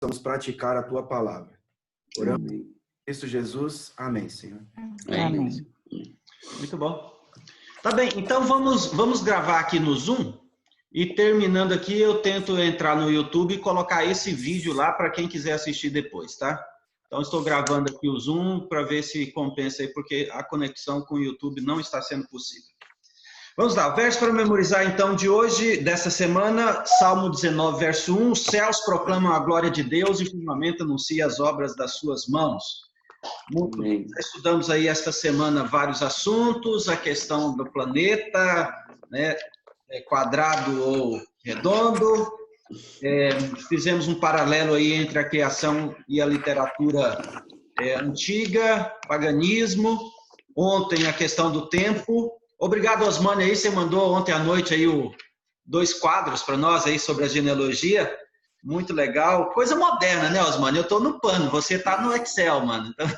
possamos praticar a tua palavra. Oramos em Cristo Jesus. Amém, Senhor. Amém. Muito bom. Tá bem, então vamos gravar aqui no Zoom e terminando aqui eu tento entrar no YouTube e colocar esse vídeo lá para quem quiser assistir depois, tá? Então estou gravando aqui o Zoom para ver se compensa aí, porque a conexão com o YouTube não está sendo possível. Vamos lá, o verso para memorizar então de hoje, dessa semana, Salmo 19, verso 1, os céus proclamam a glória de Deus e o firmamento anuncia as obras das suas mãos. Muito bem. Estudamos aí esta semana vários assuntos, a questão do planeta, né, quadrado ou redondo, fizemos um paralelo aí entre a criação e a literatura antiga, paganismo, ontem a questão do tempo. Obrigado, Osmani, aí você mandou ontem à noite aí dois quadros para nós aí sobre a genealogia, muito legal, coisa moderna, né, Osmani? Eu estou no pano, você está no Excel, mano. Então...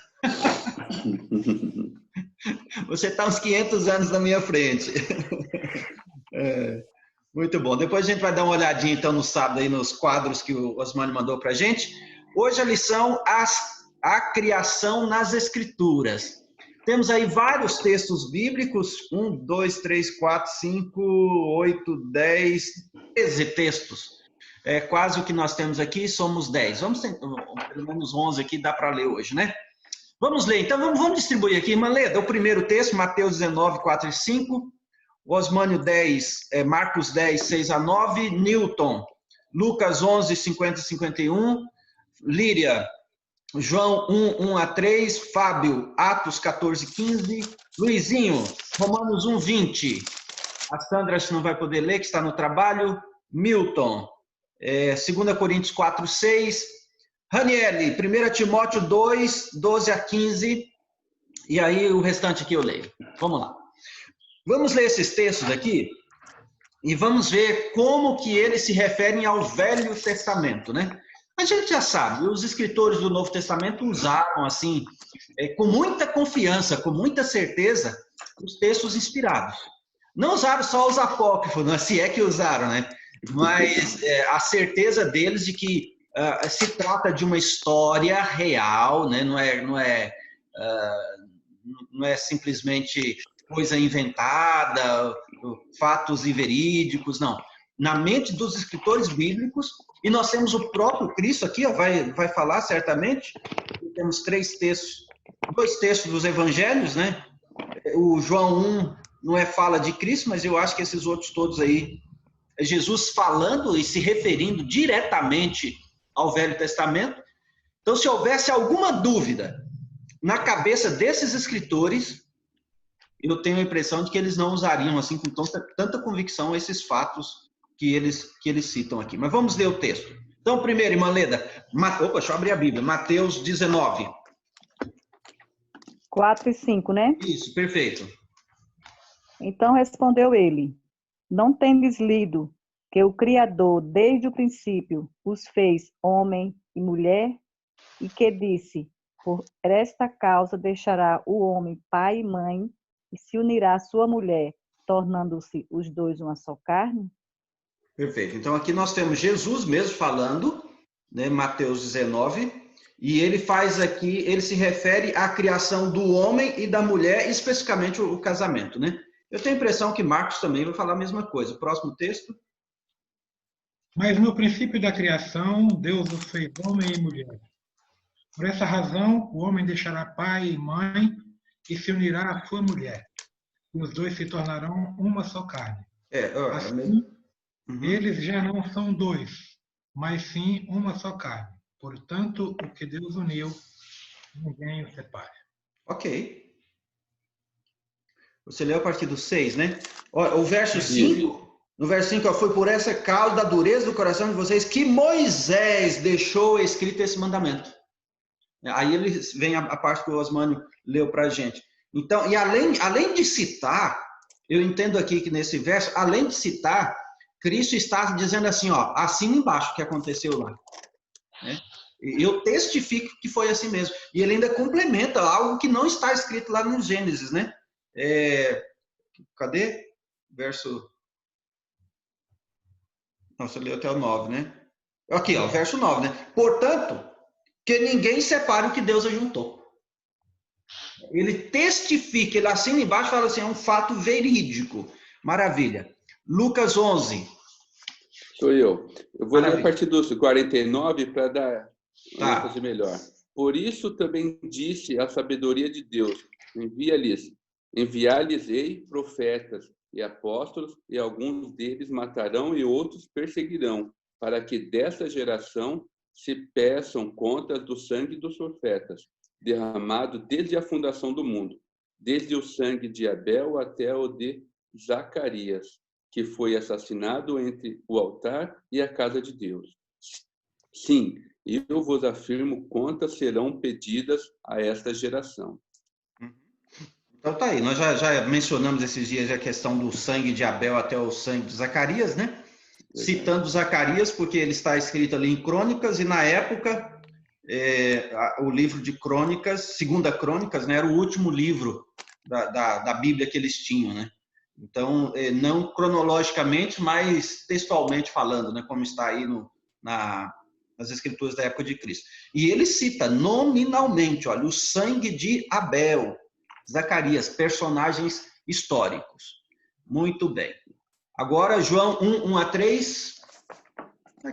Você está uns 500 anos na minha frente. Muito bom. Depois a gente vai dar uma olhadinha, então, no sábado, aí, nos quadros que o Osmani mandou para a gente. Hoje a lição, a criação nas Escrituras. Temos aí vários textos bíblicos, 1, 2, 3, 4, 5, 8, 10, 13 textos. É quase o que nós temos aqui, somos 10. Vamos ter, pelo menos 11 aqui, dá para ler hoje, né? Vamos ler, então vamos distribuir aqui. Maleda, o primeiro texto, Mateus 19, 4 e 5. Osmânio 10, Marcos 10, 6 a 9. Newton, Lucas 11, 50 e 51. Líria, João 1, 1 a 3. Fábio, Atos 14, 15. Luizinho, Romanos 1, 20. A Sandra acho que não vai poder ler, que está no trabalho. Milton, 2 Coríntios 4, 6. Raniele, 1 Timóteo 2, 12 a 15, e aí o restante aqui eu leio. Vamos lá. Vamos ler esses textos aqui e vamos ver como que eles se referem ao Velho Testamento, né? A gente já sabe, os escritores do Novo Testamento usaram, assim, com muita confiança, com muita certeza, os textos inspirados. Não usaram só os apócrifos, não, se é que usaram, né? Mas a certeza deles de que se trata de uma história real, né? Não é simplesmente coisa inventada, fatos inverídicos, não. Na mente dos escritores bíblicos, e nós temos o próprio Cristo aqui, ó, vai falar certamente, temos dois textos dos evangelhos, né? O João 1 não fala de Cristo, mas eu acho que esses outros todos aí, é Jesus falando e se referindo diretamente ao Velho Testamento. Então, se houvesse alguma dúvida na cabeça desses escritores, eu tenho a impressão de que eles não usariam assim com tanta convicção esses fatos que eles citam aqui. Mas vamos ler o texto. Então, primeiro, irmã Leda, deixa eu abrir a Bíblia, Mateus 19. 4 e 5, né? Isso, perfeito. Então respondeu ele: Não tendes lido que o Criador, desde o princípio, os fez homem e mulher, e que disse, por esta causa deixará o homem pai e mãe, e se unirá à sua mulher, tornando-se os dois uma só carne? Perfeito. Então aqui nós temos Jesus mesmo falando, né, Mateus 19, e ele faz aqui, ele se refere à criação do homem e da mulher, especificamente o casamento, né? Eu tenho a impressão que Marcos também vai falar a mesma coisa. O próximo texto. Mas no princípio da criação, Deus os fez homem e mulher. Por essa razão, o homem deixará pai e mãe e se unirá à sua mulher. E os dois se tornarão uma só carne. Assim, eles já não são dois, mas sim uma só carne. Portanto, o que Deus uniu, ninguém o separa. Ok. Você leu a partir do 6, né? O verso 5... No verso 5, foi por essa causa da dureza do coração de vocês que Moisés deixou escrito esse mandamento. Aí ele vem a parte que o Osmânio leu para a gente. Então, e além de citar, eu entendo aqui que nesse verso, além de citar, Cristo está dizendo assim, ó, assim embaixo que aconteceu lá. Né? E eu testifico que foi assim mesmo. E ele ainda complementa algo que não está escrito lá no Gênesis, né? Cadê? Verso... Você leu até o 9, né? Aqui, ó, verso 9, né? Portanto, que ninguém separe o que Deus ajuntou. Ele testifica, ele assina embaixo e fala assim, é um fato verídico. Maravilha. Lucas 11. Sou eu. Eu vou ler a Maravilha. partir dos 49 para dar Tá. ênfase melhor. Por isso também disse a sabedoria de Deus, enviar-lhes-ei profetas e apóstolos, e alguns deles matarão e outros perseguirão, para que dessa geração se peçam contas do sangue dos profetas, derramado desde a fundação do mundo, desde o sangue de Abel até o de Zacarias, que foi assassinado entre o altar e a casa de Deus. Sim, eu vos afirmo, contas serão pedidas a esta geração. Então tá aí, nós já mencionamos esses dias a questão do sangue de Abel até o sangue de Zacarias, né? Citando Zacarias, porque ele está escrito ali em Crônicas, e na época, o livro de Crônicas, Segunda Crônicas, né, era o último livro da Bíblia que eles tinham, né? Então, não cronologicamente, mas textualmente falando, né, como está aí nas escrituras da época de Cristo. E ele cita nominalmente, olha, o sangue de Abel, Zacarias, personagens históricos. Muito bem. Agora, João 1, 1-3.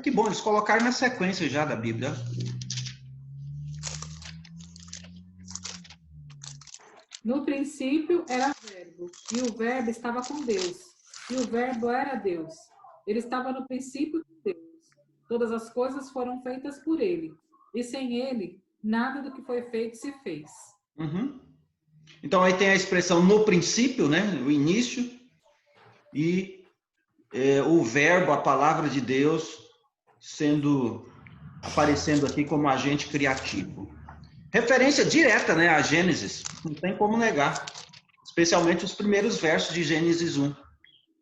Que bom, eles colocaram na sequência já da Bíblia. No princípio era o Verbo, e o Verbo estava com Deus, e o Verbo era Deus. Ele estava no princípio com Deus. Todas as coisas foram feitas por ele, e sem ele, nada do que foi feito se fez. Uhum. Então, aí tem a expressão no princípio, né? O início, e o verbo, a palavra de Deus, aparecendo aqui como agente criativo. Referência direta, né, a Gênesis, não tem como negar. Especialmente os primeiros versos de Gênesis 1.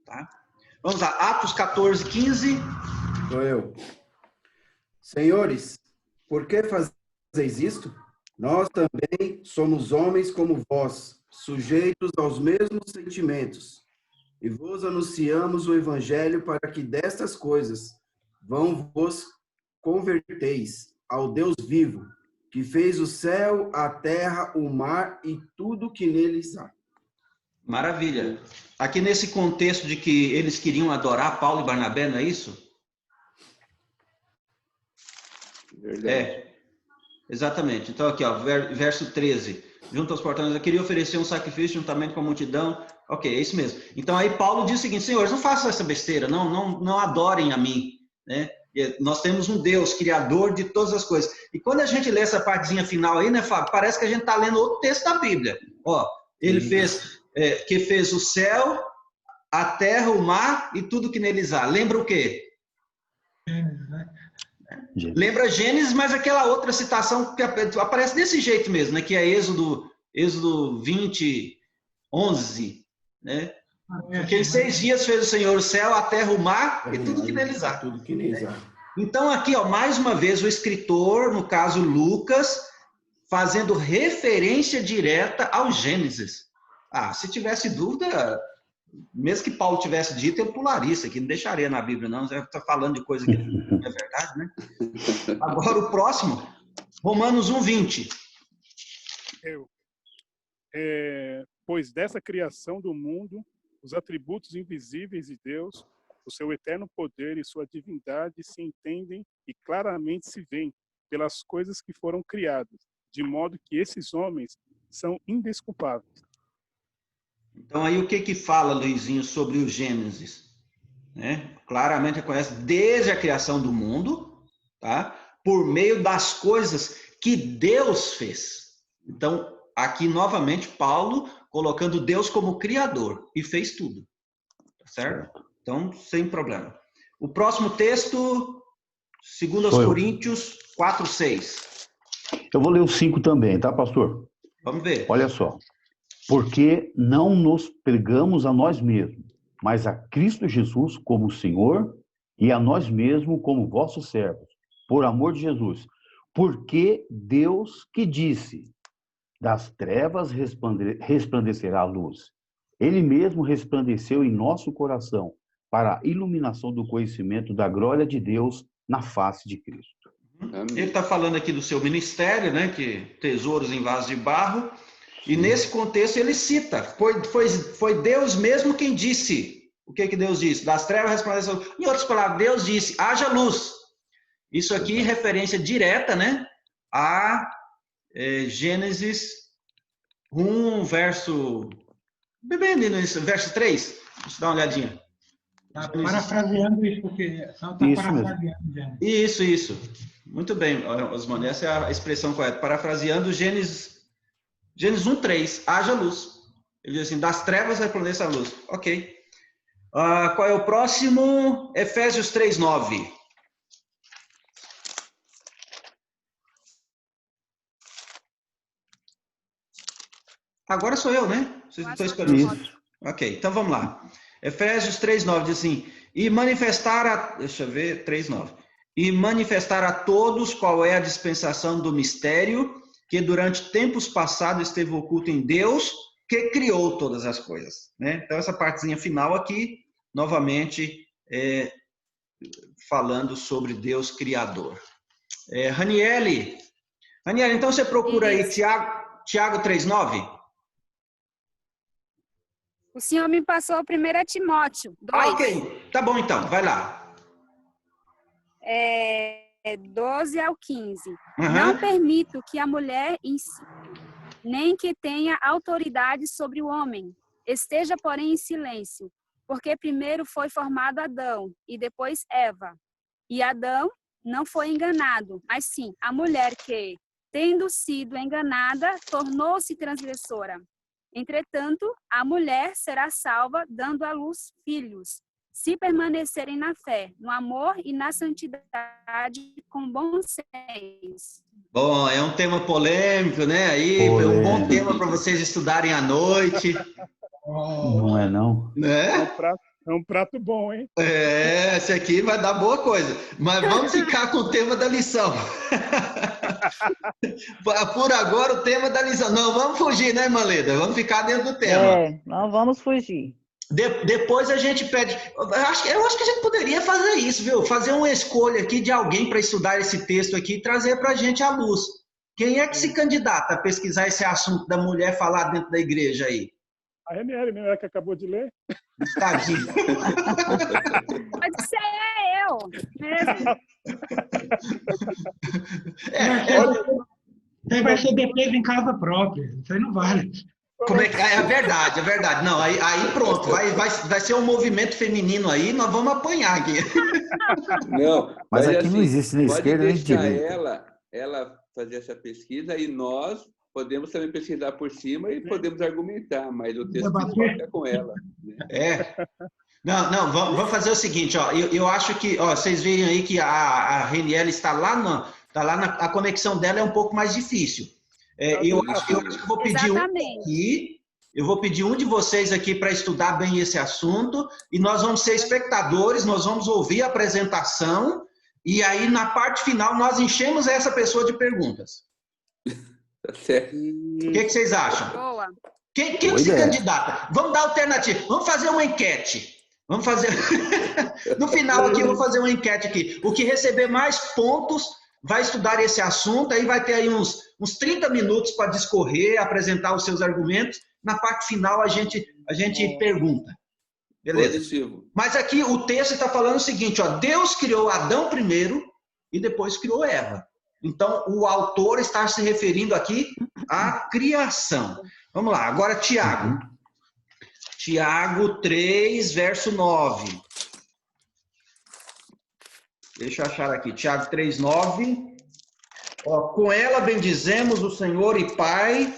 Tá? Vamos lá, Atos 14, 15. Sou eu. Senhores, por que fazeis isto? Nós também somos homens como vós, sujeitos aos mesmos sentimentos. E vos anunciamos o evangelho para que destas coisas vos converteis ao Deus vivo, que fez o céu, a terra, o mar e tudo que neles há. Maravilha. Aqui nesse contexto de que eles queriam adorar Paulo e Barnabé, não é isso? Verdade. Exatamente. Então aqui, ó, verso 13. Junto aos portões, eu queria oferecer um sacrifício juntamente com a multidão. Ok, é isso mesmo. Então aí Paulo diz o seguinte, senhores, não façam essa besteira, não adorem a mim, né? Nós temos um Deus, criador de todas as coisas. E quando a gente lê essa partezinha final aí, né, Fábio, parece que a gente está lendo outro texto da Bíblia. Ó, ele que fez o céu, a terra, o mar e tudo que neles há. Lembra o quê? Lembra Gênesis, mas aquela outra citação que aparece desse jeito mesmo, né? Que é Êxodo 20, 11, né? Porque em 6 dias fez o Senhor o céu, a terra, o mar e tudo que neles há. Tudo que neles há. Então aqui, ó, mais uma vez o escritor, no caso Lucas, fazendo referência direta ao Gênesis. Se tivesse dúvida, mesmo que Paulo tivesse dito, eu pularia isso aqui, não deixaria na Bíblia, não. Você está falando de coisa que não é verdade, né? Agora o próximo, Romanos 1, 20. Pois dessa criação do mundo, os atributos invisíveis de Deus, o seu eterno poder e sua divindade se entendem e claramente se veem pelas coisas que foram criadas, de modo que esses homens são indesculpáveis. Então aí o que fala, Luizinho, sobre o Gênesis? Né? Claramente reconhece desde a criação do mundo, tá? Por meio das coisas que Deus fez. Então, aqui novamente Paulo colocando Deus como criador e fez tudo. Certo? Então, sem problema. O próximo texto, 2 Coríntios 4, 6. Eu vou ler o 5 também, tá, pastor? Vamos ver. Olha só. Porque não nos pregamos a nós mesmos, mas a Cristo Jesus como Senhor e a nós mesmos como vossos servos, por amor de Jesus. Porque Deus que disse, das trevas resplandecerá a luz. Ele mesmo resplandeceu em nosso coração para a iluminação do conhecimento da glória de Deus na face de Cristo. Ele está falando aqui do seu ministério, né? Que tesouros em vasos de barro. E nesse contexto ele cita, foi Deus mesmo quem disse. O que Deus disse? Das trevas resplandeceu. Em outras palavras, Deus disse, haja luz. Isso aqui referência direta, né? A Gênesis 1, verso 3. Deixa eu dar uma olhadinha. Está parafraseando isso, porque está parafraseando. Isso. Muito bem, Osmano, essa é a expressão correta. Parafraseando Gênesis 1:3, haja luz. Ele diz assim, das trevas resplandeça a luz. Ok. Qual é o próximo? Efésios 3:9. Agora sou eu, né? Vocês estão esperando. Isso. Ok, então vamos lá. Efésios 3:9 diz assim, e manifestar deixa eu ver, 3:9. E manifestar a todos qual é a dispensação do mistério que durante tempos passados esteve oculto em Deus, que criou todas as coisas. Né? Então, essa partezinha final aqui, novamente, falando sobre Deus Criador. Raniele, então você procura aí Tiago 3:9? O senhor me passou 1 Timóteo 2. Ok, tá bom então, vai lá. 12 ao 15. Uhum. Não permito que a mulher ensine, nem que tenha autoridade sobre o homem. Esteja, porém, em silêncio, porque primeiro foi formado Adão e depois Eva. E Adão não foi enganado, mas sim a mulher que, tendo sido enganada, tornou-se transgressora. Entretanto, a mulher será salva dando à luz filhos, se permanecerem na fé, no amor e na santidade com bom senso. Bom, é um tema polêmico, né? Aí é um bom tema para vocês estudarem à noite. Não é não? Né? É um prato bom, hein? Esse aqui vai dar boa coisa. Mas vamos ficar com o tema da lição. Por agora, o tema da lição. Não vamos fugir, né, Maleda? Vamos ficar dentro do tema. Não vamos fugir. Depois a gente pede. Eu acho que a gente poderia fazer isso, viu? Fazer uma escolha aqui de alguém para estudar esse texto aqui e trazer para a gente à luz. Quem é que se candidata a pesquisar esse assunto da mulher falar dentro da igreja aí? A Raniele, mesmo, ela que acabou de ler. Tadinho. Pode ser eu mesmo. Você vai ser defesa em casa própria. Isso aí não vale. É verdade. Não, aí pronto, vai ser um movimento feminino aí, nós vamos apanhar aqui. Não, mas aqui assim, não existe nem esquerda nem direita. Ela fazer essa pesquisa e nós podemos também pesquisar por cima e podemos argumentar, mas o texto fica com ela. Né? Não, vamos fazer o seguinte, ó. Eu acho que, ó, vocês veem aí que a Raniele está lá a conexão dela é um pouco mais difícil. Eu acho que eu vou pedir eu vou pedir um de vocês aqui para estudar bem esse assunto e nós vamos ser espectadores, nós vamos ouvir a apresentação e aí na parte final nós enchemos essa pessoa de perguntas. Tá certo. O que vocês acham? Boa. Quem se candidata? Vamos dar alternativa. Vamos fazer uma enquete. Vamos fazer... No final aqui eu vou fazer uma enquete aqui. O que receber mais pontos vai estudar esse assunto, aí vai ter aí uns 30 minutos para discorrer, apresentar os seus argumentos. Na parte final a gente pergunta. Beleza? Positivo. Mas aqui o texto está falando o seguinte, ó, Deus criou Adão primeiro e depois criou Eva. Então o autor está se referindo aqui à criação. Vamos lá, agora Tiago. Tiago 3, verso 9. Deixa eu achar aqui, Tiago 3:9. Com ela bendizemos o Senhor e Pai,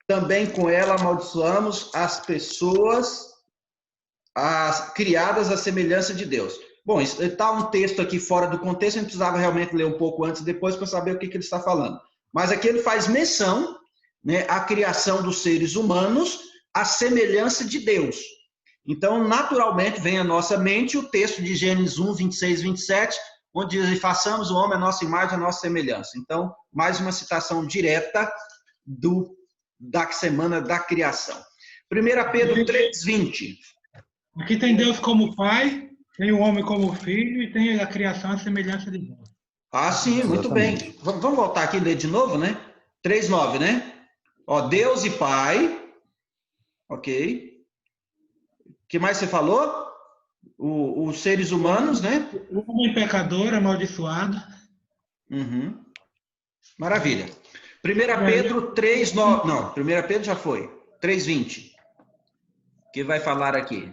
também com ela amaldiçoamos as pessoas criadas à semelhança de Deus. Bom, está um texto aqui fora do contexto, a gente precisava realmente ler um pouco antes e depois para saber o que ele está falando. Mas aqui ele faz menção, né, à criação dos seres humanos à semelhança de Deus. Então, naturalmente, vem à nossa mente o texto de Gênesis 1, 26, 27, onde diz, façamos o homem a nossa imagem, a nossa semelhança. Então, mais uma citação direta da semana da criação. 1 Pedro 3, 20. Aqui tem Deus como Pai, Tem o homem como filho e tem a criação à semelhança de Deus. Ah, sim, muito bem. Vamos voltar aqui e ler de novo, né? 3:9, né? Ó, Deus e Pai. Ok. O que mais você falou? Os seres humanos, né? O homem pecador, amaldiçoado. Uhum. Maravilha. 1 Pedro 3:9. Não, 1 Pedro já foi. 3:20. Que vai falar aqui?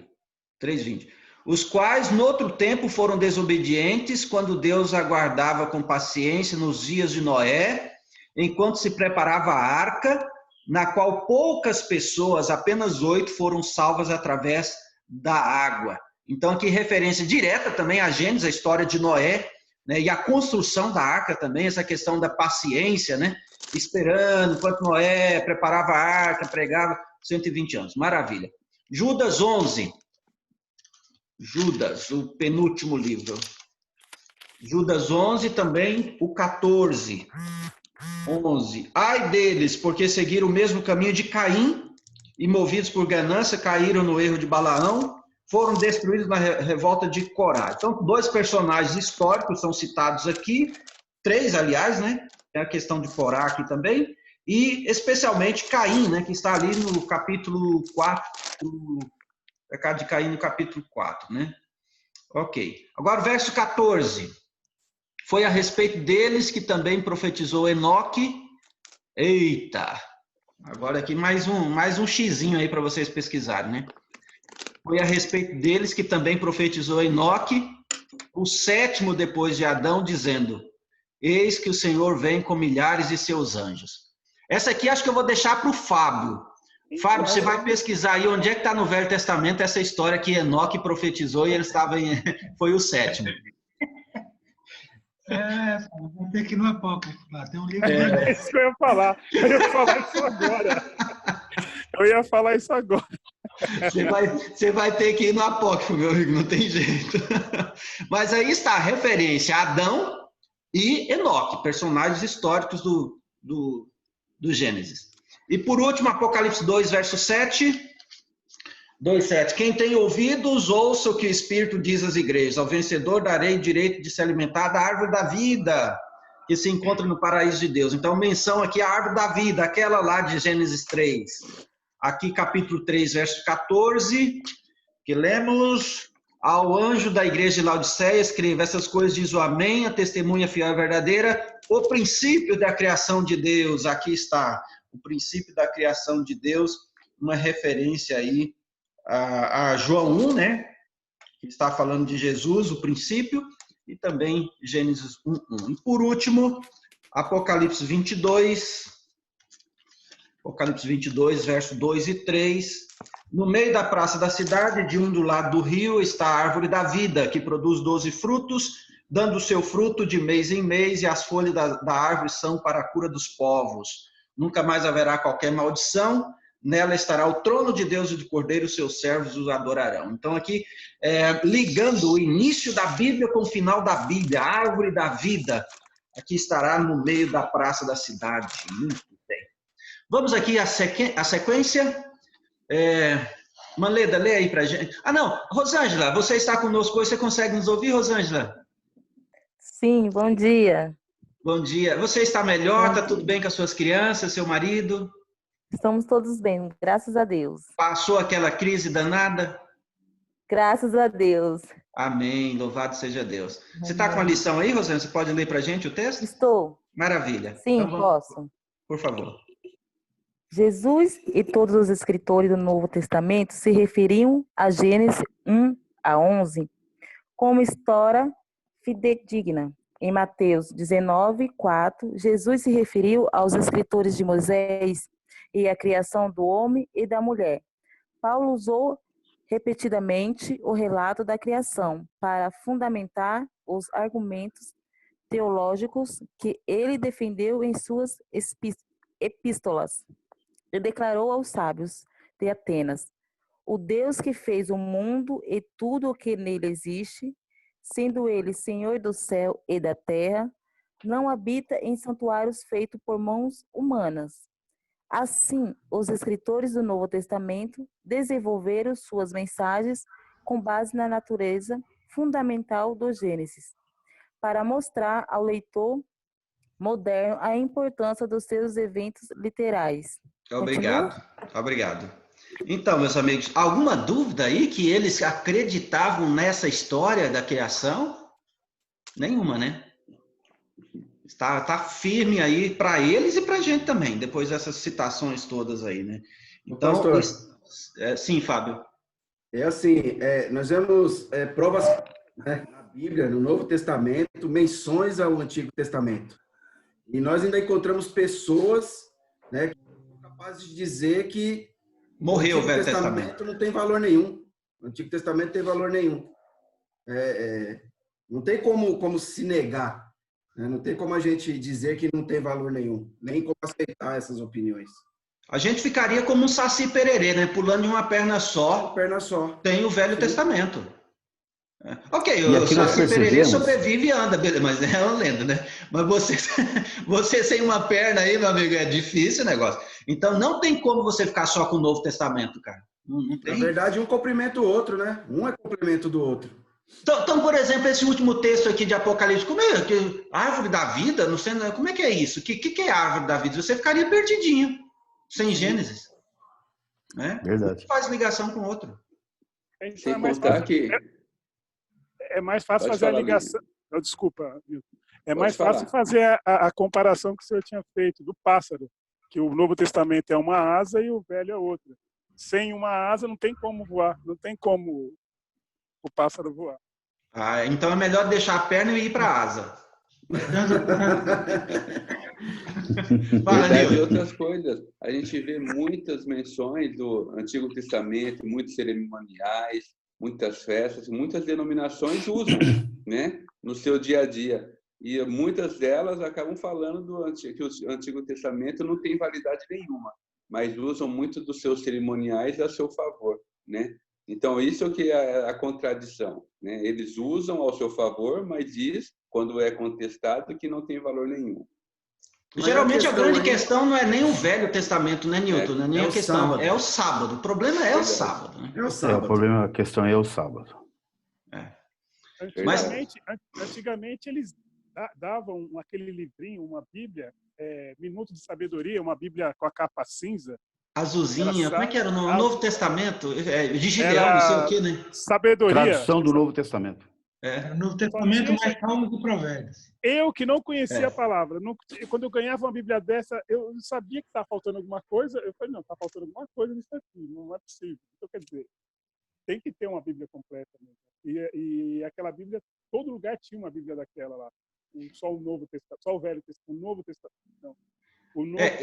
3:20. Os quais, no outro tempo, foram desobedientes, quando Deus aguardava com paciência nos dias de Noé, enquanto se preparava a arca, na qual poucas pessoas, apenas 8, foram salvas através da água. Então, aqui referência direta também a Gênesis, a história de Noé, né, e a construção da arca também, essa questão da paciência, né, esperando, enquanto Noé preparava a arca, pregava 120 anos. Maravilha. Judas 11. Judas, o penúltimo livro. Judas 11 também, o 14. 11. Ai deles, porque seguiram o mesmo caminho de Caim, e movidos por ganância, caíram no erro de Balaão, foram destruídos na revolta de Corá. Então, 2 personagens históricos são citados aqui, 3, aliás, né? Tem a questão de Corá aqui também, e especialmente Caim, né? Que está ali no capítulo 4, pecado de Caim no capítulo 4, né? Ok. Agora, o verso 14. Foi a respeito deles que também profetizou Enoque. Eita! Agora aqui mais um xizinho aí para vocês pesquisarem, né? Foi a respeito deles que também profetizou Enoque, o 7º depois de Adão, dizendo: Eis que o Senhor vem com milhares de seus anjos. Essa aqui acho que eu vou deixar para o Fábio. Fábio, você vai pesquisar aí onde é que está no Velho Testamento essa história que Enoque profetizou e ele estava em... foi o 7º. Vou ter que ir no Apócrifo lá, tem um livro. É isso que eu ia falar. Eu ia falar isso agora. Você vai ter que ir no Apócrifo, meu amigo, não tem jeito. Mas aí está a referência a Adão e Enoque, personagens históricos do Gênesis. E por último, Apocalipse 2, verso 7. 2:7. Quem tem ouvidos, ouça o que o Espírito diz às igrejas. Ao vencedor darei o direito de se alimentar da árvore da vida, que se encontra no paraíso de Deus. Então, menção aqui a árvore da vida, aquela lá de Gênesis 3. Aqui, capítulo 3, verso 14, que lemos: ao anjo da igreja de Laodiceia, escreva: essas coisas diz o Amém, a testemunha fiel e verdadeira, o princípio da criação de Deus. Aqui está, o princípio da criação de Deus, uma referência aí a João 1, né? Que está falando de Jesus, o princípio, e também Gênesis 1:1. E por último, Apocalipse 22, verso 2 e 3. No meio da praça da cidade, de um do lado do rio, está a árvore da vida, que produz 12 frutos, dando o seu fruto de mês em mês, e as folhas da árvore são para a cura dos povos. Nunca mais haverá qualquer maldição. Nela estará o trono de Deus e do Cordeiro, os seus servos os adorarão. Então aqui, ligando o início da Bíblia com o final da Bíblia, a árvore da vida, aqui estará no meio da praça da cidade. Muito bem. Vamos aqui à sequência. Manleda, lê aí pra gente. Ah, não, Rosângela, você está conosco hoje, você consegue nos ouvir, Rosângela? Sim, bom dia. Bom dia. Você está melhor? Está tudo bem com as suas crianças, seu marido? Estamos todos bem, graças a Deus. Passou aquela crise danada? Graças a Deus. Amém, louvado seja Deus. Você está com a lição aí, Rosângela? Você pode ler para a gente o texto? Estou. Maravilha. Sim, então, posso. Por favor. Jesus e todos os escritores do Novo Testamento se referiam a Gênesis 1-11 como história fidedigna. Em Mateus 19:4, Jesus se referiu aos escritores de Moisés e à criação do homem e da mulher. Paulo usou repetidamente o relato da criação para fundamentar os argumentos teológicos que ele defendeu em suas epístolas. E declarou aos sábios de Atenas: o Deus que fez o mundo e tudo o que nele existe, sendo ele Senhor do céu e da terra, não habita em santuários feitos por mãos humanas. Assim, os escritores do Novo Testamento desenvolveram suas mensagens com base na natureza fundamental do Gênesis, para mostrar ao leitor moderno a importância dos seus eventos literais. Obrigado, obrigado. Então, meus amigos, alguma dúvida aí que eles acreditavam nessa história da criação? Nenhuma, né? Tá firme aí para eles e para a gente também, depois dessas citações todas aí, né? Então, sim, Fábio. É assim, nós vemos provas, né, na Bíblia, no Novo Testamento, menções ao Antigo Testamento. E nós ainda encontramos pessoas, né, que são capazes de dizer que morreu o Velho Testamento não tem valor nenhum. O Antigo Testamento não tem valor nenhum. Não tem como se negar. Né? Não tem como a gente dizer que não tem valor nenhum. Nem como aceitar essas opiniões. A gente ficaria como um Saci Pererê, né? Pulando de uma perna só. Uma perna só. Tem o Velho Testamento. Ok, o Saci Pererê sobrevive e anda, beleza, mas é uma lenda, né? Mas você sem uma perna aí, meu amigo, é difícil o negócio. Então, não tem como você ficar só com o Novo Testamento, cara. Não tem. Na verdade, um complementa o outro, né? Um é complemento do outro. Então, por exemplo, esse último texto aqui de Apocalipse, como é que árvore da vida? Não sei, como é que é isso? O que é árvore da vida? Você ficaria perdidinho, sem Gênesis. Né? Verdade. Faz ligação com o outro. Sem contar que... É mais fácil fazer a ligação. Não, desculpa, Milton. É mais fácil fazer a comparação que o senhor tinha feito do pássaro, que o Novo Testamento é uma asa e o Velho é outra. Sem uma asa não tem como voar, não tem como o pássaro voar. Então é melhor deixar a perna e ir para a asa. E outras coisas. A gente vê muitas menções do Antigo Testamento, muitos cerimoniais, muitas festas, muitas denominações usam, né, no seu dia a dia. E muitas delas acabam falando que o Antigo Testamento não tem validade nenhuma, mas usam muito dos seus cerimoniais a seu favor, né? Então, isso que é a contradição, né? Eles usam ao seu favor, mas diz, quando é contestado, que não tem valor nenhum. Geralmente a grande questão não é nem o Velho Testamento, né, Newton? Não é nem a questão, é o sábado. O problema é o sábado. Né? É o sábado. O problema, a questão é o sábado. Antigamente eles davam aquele livrinho, uma Bíblia, Minuto de Sabedoria, uma Bíblia com a capa cinza. Azulzinha, como é que era o Novo Testamento? De Gideão, não sei o quê, né? Sabedoria. Tradução do Novo Testamento. O Novo Testamento mais Salmos e Provérbios. Eu que não conhecia a palavra, quando eu ganhava uma Bíblia dessa, eu sabia que estava faltando alguma coisa, eu falei, não, está faltando alguma coisa nisso aqui, não é possível. Então, quer dizer, tem que ter uma Bíblia completa mesmo. E aquela Bíblia, todo lugar tinha uma Bíblia daquela lá. Só o Novo Testamento, só o Velho Testamento, o Novo Testamento, não.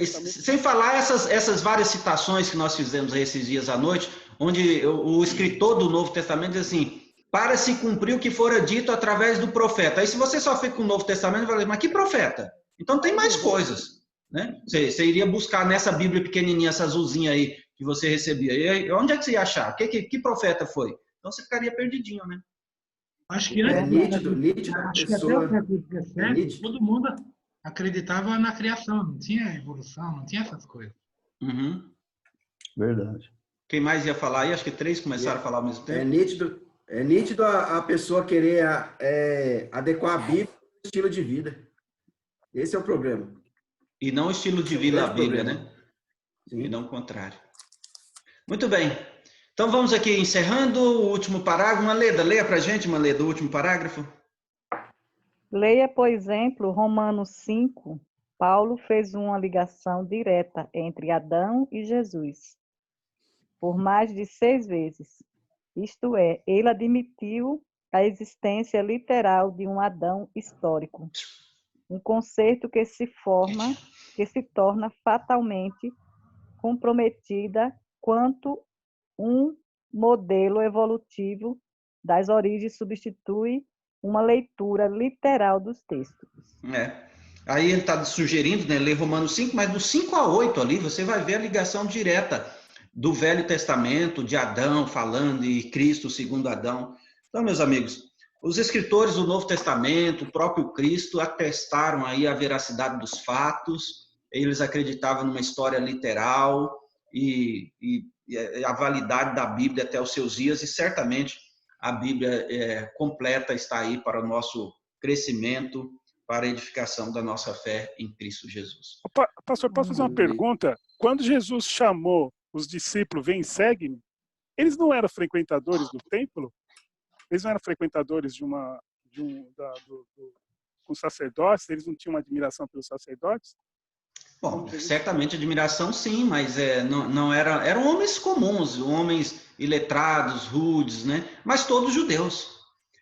Sem falar essas várias citações que nós fizemos aí esses dias à noite, onde o escritor do Novo Testamento diz assim, para se cumprir o que fora dito através do profeta. Aí se você só fica com o Novo Testamento, vai dizer, mas que profeta? Então tem mais coisas. Né? Você iria buscar nessa Bíblia pequenininha, essa azulzinha aí, que você recebia. E onde é que você ia achar? Que profeta foi? Então você ficaria perdidinho, né? Acho que acho que até o século XVII, todo mundo acreditava na criação, não tinha evolução, não tinha essas coisas. Uhum. Verdade. Quem mais ia falar aí? Acho que 3 começaram a falar ao mesmo tempo. É nítido a pessoa querer adequar a Bíblia ao estilo de vida. Esse é o problema. E não o estilo de vida da Bíblia, né? Sim. E não o contrário. Muito bem. Então vamos aqui encerrando o último parágrafo. Maleda, leia para a gente, Maleda, o último parágrafo. Leia, por exemplo, Romanos 5. Paulo fez uma ligação direta entre Adão e Jesus, por mais de 6 vezes. Isto é, ele admitiu a existência literal de um Adão histórico, um conceito que se torna fatalmente comprometida quanto um modelo evolutivo das origens substitui uma leitura literal dos textos. Aí ele está sugerindo, né, ler Romanos 5, mas do 5 a 8 ali você vai ver a ligação direta do Velho Testamento, de Adão falando e Cristo segundo Adão. Então, meus amigos, os escritores do Novo Testamento, o próprio Cristo, atestaram aí a veracidade dos fatos, eles acreditavam numa história literal e a validade da Bíblia até os seus dias, e certamente a Bíblia completa está aí para o nosso crescimento, para a edificação da nossa fé em Cristo Jesus. Pastor, posso fazer uma pergunta? Quando Jesus chamou os discípulos, vem e segue-me, eles não eram frequentadores do templo? Eles não eram frequentadores com sacerdotes? Eles não tinham uma admiração pelos sacerdotes? Bom, certamente admiração sim, mas não eram homens comuns, homens iletrados, rudes, né? Mas todos judeus.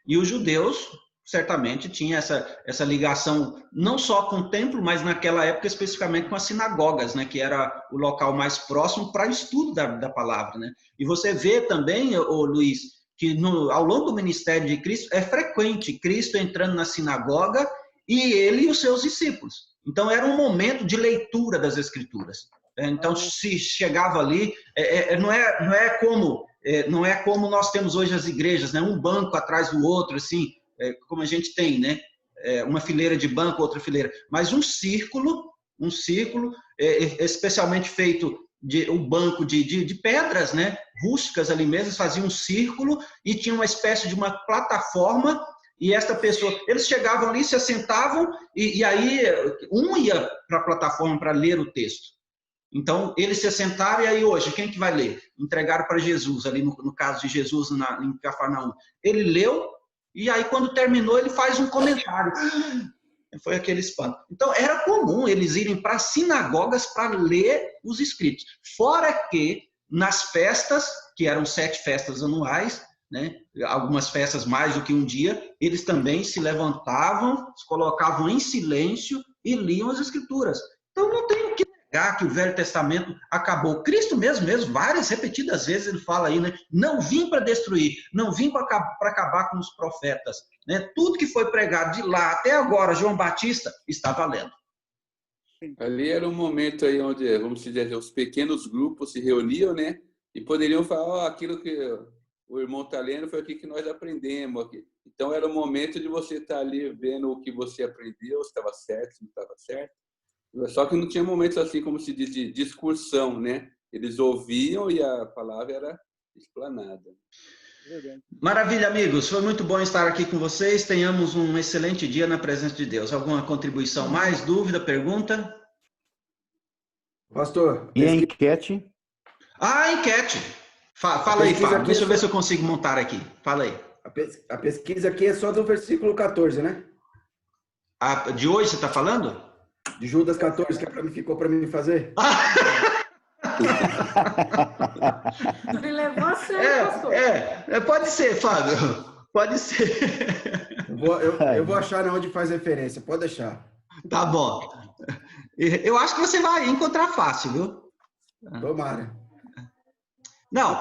E os judeus certamente tinham essa ligação não só com o templo, mas naquela época especificamente com as sinagogas, né? Que era o local mais próximo para o estudo da palavra, né? E você vê também, Luiz, que ao longo do ministério de Cristo é frequente Cristo entrando na sinagoga e ele e os seus discípulos. Então era um momento de leitura das Escrituras. Então se chegava ali, não é como nós temos hoje as igrejas, né? Um banco atrás do outro, assim, como a gente tem, né? Uma fileira de banco, outra fileira, mas um círculo, especialmente feito um banco de pedras, né? Rústicas ali mesmo, faziam um círculo e tinha uma espécie de uma plataforma. E esta pessoa, eles chegavam ali, se assentavam, e aí um ia para a plataforma para ler o texto. Então, eles se assentaram, e aí hoje, quem que vai ler? Entregaram para Jesus, ali no caso de Jesus, em Cafarnaum. Ele leu, e aí quando terminou, ele faz um comentário. Foi aquele espanto. Então, era comum eles irem para sinagogas para ler os escritos. Fora que, nas festas, que eram 7 festas anuais, né? Algumas festas mais do que um dia, eles também se levantavam, se colocavam em silêncio e liam as Escrituras. Então, não tem o que negar que o Velho Testamento acabou. Cristo mesmo, várias repetidas vezes, ele fala aí, né? Não vim para destruir, não vim para acabar com os profetas. Né? Tudo que foi pregado de lá até agora, João Batista, está valendo. Ali era um momento aí onde, vamos dizer, os pequenos grupos se reuniam, né? E poderiam falar, aquilo que o irmão está lendo foi o que nós aprendemos aqui. Então, era o momento de você estar ali vendo o que você aprendeu, se estava certo, se não estava certo. Só que não tinha momentos assim, como se diz, de discussão, né? Eles ouviam e a palavra era explanada. Maravilha, amigos. Foi muito bom estar aqui com vocês. Tenhamos um excelente dia na presença de Deus. Alguma contribuição mais? Dúvida, pergunta? Pastor. E a enquete? A enquete. Fala aí, Fábio. Deixa eu ver se eu consigo montar aqui. Fala aí. A pesquisa aqui é só do versículo 14, né? De hoje você está falando? De Judas 14, que ficou para mim fazer. Ele levou a sério, pastor. Pode ser, Fábio. Pode ser. Eu vou achar onde faz referência. Pode deixar. Tá bom. Eu acho que você vai encontrar fácil, viu? Tomara. Não,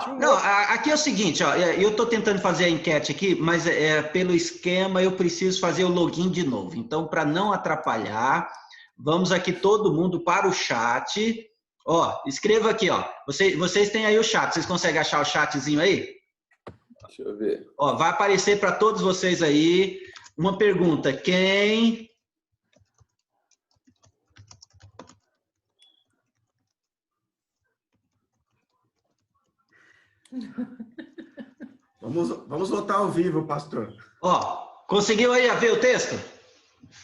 aqui é o seguinte, ó, eu estou tentando fazer a enquete aqui, mas pelo esquema eu preciso fazer o login de novo. Então, para não atrapalhar, vamos aqui todo mundo para o chat. Ó, escreva aqui, ó. Vocês têm aí o chat, vocês conseguem achar o chatzinho aí? Deixa eu ver. Ó, vai aparecer para todos vocês aí uma pergunta. Quem... Vamos votar ao vivo, pastor. Ó, conseguiu aí ver o texto?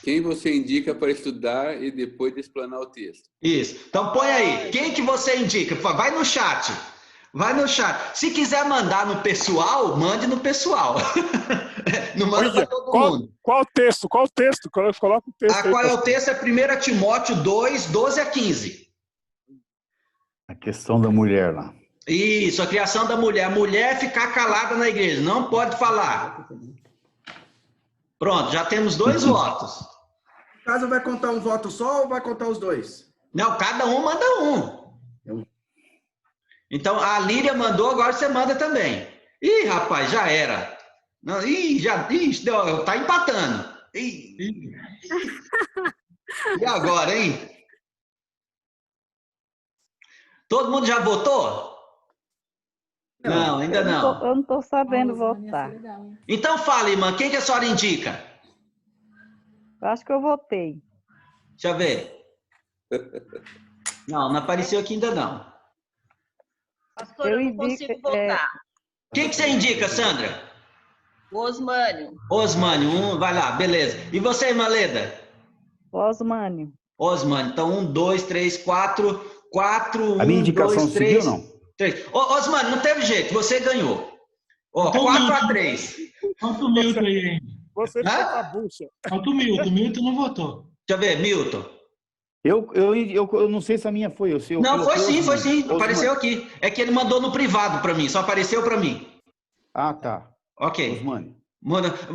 Quem você indica para estudar e depois de explanar o texto? Isso. Então põe aí. Quem que você indica? Vai no chat. Vai no chat. Se quiser mandar no pessoal, mande no pessoal. Não manda para todo mundo. Qual texto? Qual texto? Coloca o texto. Qual é o texto? É 1 Timóteo 2, 12 a 15. A questão da mulher lá. Isso, a criação da mulher. A mulher ficar calada na igreja, não pode falar. Pronto, já temos 2 votos. No caso, vai contar um voto só ou vai contar os 2? Não, cada um manda um. Então, a Líria mandou, agora você manda também. Ih, rapaz, já era. Não, tá empatando. E agora, hein? Todo mundo já votou? Não, ainda não. Eu não estou sabendo votar. Então fala, irmã, quem que a senhora indica? Eu acho que eu votei. Deixa eu ver. Não apareceu aqui ainda não. Pastor, eu não consigo votar. Quem que você indica, Sandra? Osmânio. Osmânio, vai lá, beleza. E você, irmã Leda? Osmânio. Osmânio, então 1, 2, 3, 4, 4, A minha 1, indicação 2, 3, seguiu ou não? 3. Ô, Osmânio, não teve jeito, você ganhou. Ó, 4-3. Falta o Milton aí ainda. Você ficou com a bucha. Falta o Milton não votou. Deixa eu ver, Milton. Eu não sei se a minha foi. Não, foi sim. Apareceu aqui. É que ele mandou no privado para mim, só apareceu para mim. Ah, tá. Ok. Osmânio.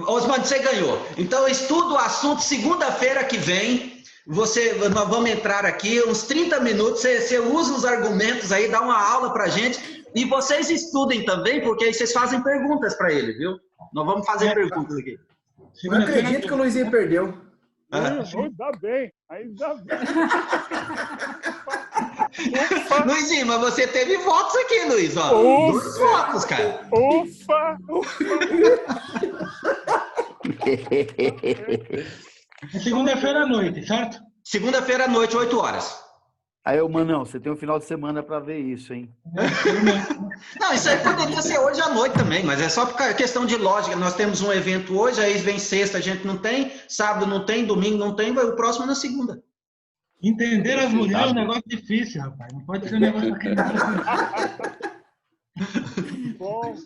Osmânio, você ganhou. Então, estuda o assunto segunda-feira que vem. Nós vamos entrar aqui uns 30 minutos. Você usa os argumentos aí, dá uma aula pra gente. E vocês estudem também, porque aí vocês fazem perguntas para ele, viu? Nós vamos fazer perguntas aqui. Não acredito que o Luizinho perdeu. Ainda bem. Luizinho, mas você teve votos aqui, Luiz. Ó. 2 votos, cara. Ufa! É segunda-feira à noite, certo? Segunda-feira à noite, 8 horas. Aí, Manão, você tem um final de semana para ver isso, hein? Não, isso aí poderia ser hoje à noite também, mas é só por questão de lógica. Nós temos um evento hoje, aí vem sexta, a gente não tem, sábado não tem, domingo não tem, vai o próximo é na segunda. Entender as mulheres é um negócio difícil, rapaz. Não pode ser um negócio daquele.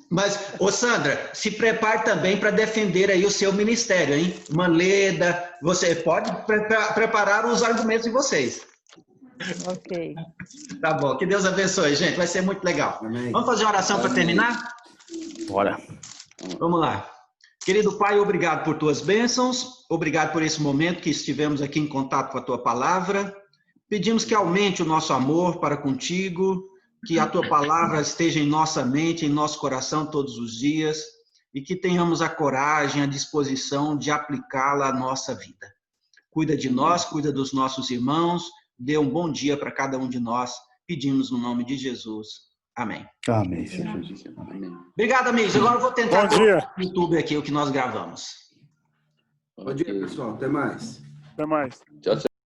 Mas, ô Sandra, se prepare também para defender aí o seu ministério, hein? Manleda, você pode preparar os argumentos de vocês. Ok. Tá bom, que Deus abençoe, gente, vai ser muito legal. Amém. Vamos fazer uma oração para terminar? Bora. Vamos lá. Querido Pai, obrigado por tuas bênçãos, obrigado por esse momento que estivemos aqui em contato com a tua palavra. Pedimos que aumente o nosso amor para contigo, que a tua palavra esteja em nossa mente, em nosso coração todos os dias e que tenhamos a coragem, a disposição de aplicá-la à nossa vida. Cuida de nós, cuida dos nossos irmãos, dê um bom dia para cada um de nós. Pedimos no nome de Jesus. Amém. Amém, Jesus. Amém. Obrigado, amigos. Agora eu vou tentar Bom dia. no YouTube aqui o que nós gravamos. Bom dia, pessoal. Até mais. Até mais. Tchau, tchau.